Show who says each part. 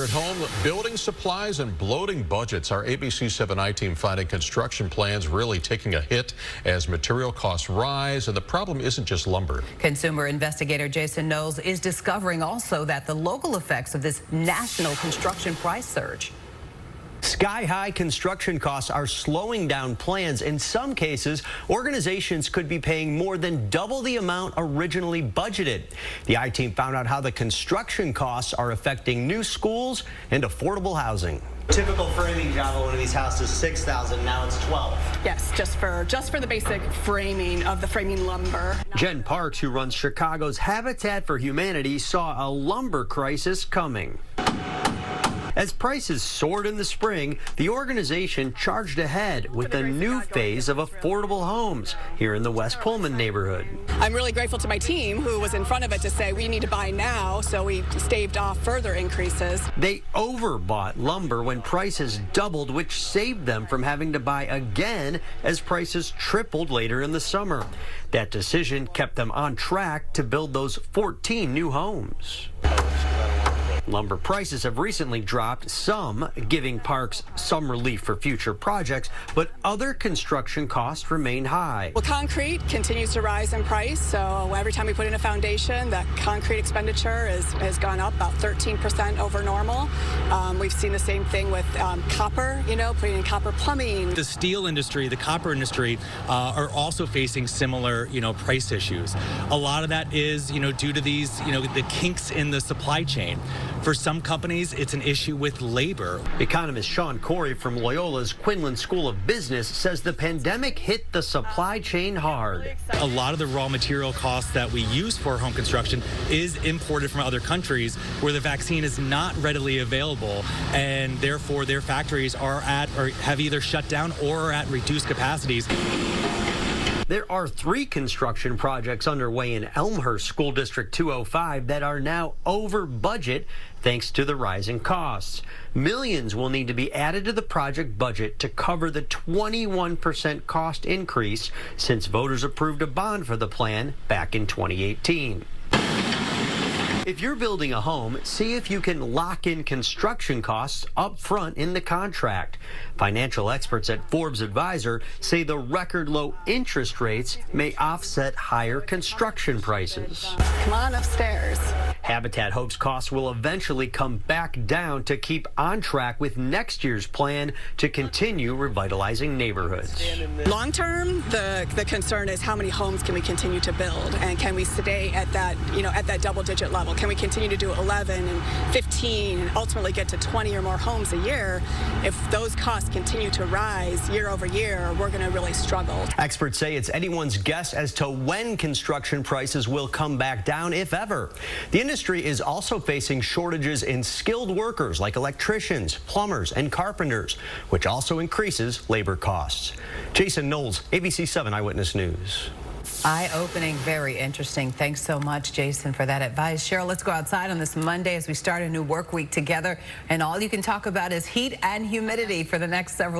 Speaker 1: At home, building supplies and bloating budgets. Our ABC 7i team finding construction plans really taking a hit as material costs rise, and the problem isn't just lumber.
Speaker 2: Consumer investigator Jason Knowles is discovering also that the local effects of this national construction price surge.
Speaker 3: Sky-high construction costs are slowing down plans. In some cases, organizations could be paying more than double the amount originally budgeted. The I-team found out how the construction costs are affecting new schools and affordable housing.
Speaker 4: Typical framing job on one of these houses, $6,000. Now it's $12,000.
Speaker 5: Yes, just for the basic framing of the framing lumber.
Speaker 3: Jen Parks, who runs Chicago's Habitat for Humanity, saw a lumber crisis coming. As prices soared in the spring, the organization charged ahead with a new phase of affordable homes here in the West Pullman neighborhood.
Speaker 5: I'm really grateful to my team who was in front of it to say we need to buy now, so we staved off further increases.
Speaker 3: They overbought lumber when prices doubled, which saved them from having to buy again as prices tripled later in the summer. That decision kept them on track to build those 14 new homes. Lumber prices have recently dropped, some giving Parks some relief for future projects, but other construction costs remain high.
Speaker 5: Well, concrete continues to rise in price, so every time we put in a foundation, the concrete expenditure has gone up about 13% over normal. We've seen the same thing with copper, putting in copper plumbing.
Speaker 6: The steel industry, the copper industry are also facing similar, price issues. A lot of that is, due to these, the kinks in the supply chain. For some companies, it's an issue with labor.
Speaker 3: Economist Sean Corey from Loyola's Quinlan School of Business says the pandemic hit the supply chain hard.
Speaker 6: A lot of the raw material costs that we use for home construction is imported from other countries where the vaccine is not readily available, and therefore their factories are at or have either shut down or are at reduced capacities.
Speaker 3: There are 3 construction projects underway in Elmhurst School District 205 that are now over budget thanks to the rising costs. Millions will need to be added to the project budget to cover the 21% cost increase since voters approved a bond for the plan back in 2018. If you're building a home, see if you can lock in construction costs up front in the contract. Financial experts at Forbes Advisor say the record low interest rates may offset higher construction prices.
Speaker 5: Come on upstairs.
Speaker 3: Habitat hopes costs will eventually come back down to keep on track with next year's plan to continue revitalizing neighborhoods.
Speaker 5: Long term, the concern is how many homes can we continue to build, and can we stay at that, at that double-digit level? Can we continue to do 11 and 15 and ultimately get to 20 or more homes a year? If those costs continue to rise year over year, we're going to really struggle.
Speaker 3: Experts say it's anyone's guess as to when construction prices will come back down, if ever. The industry is also facing shortages in skilled workers like electricians, plumbers, and carpenters, which also increases labor costs. Jason Knowles, ABC 7 Eyewitness News.
Speaker 2: Eye-opening, very interesting. Thanks so much, Jason, for that advice. Cheryl, let's go outside on this Monday as we start a new work week together, and all you can talk about is heat and humidity for the next several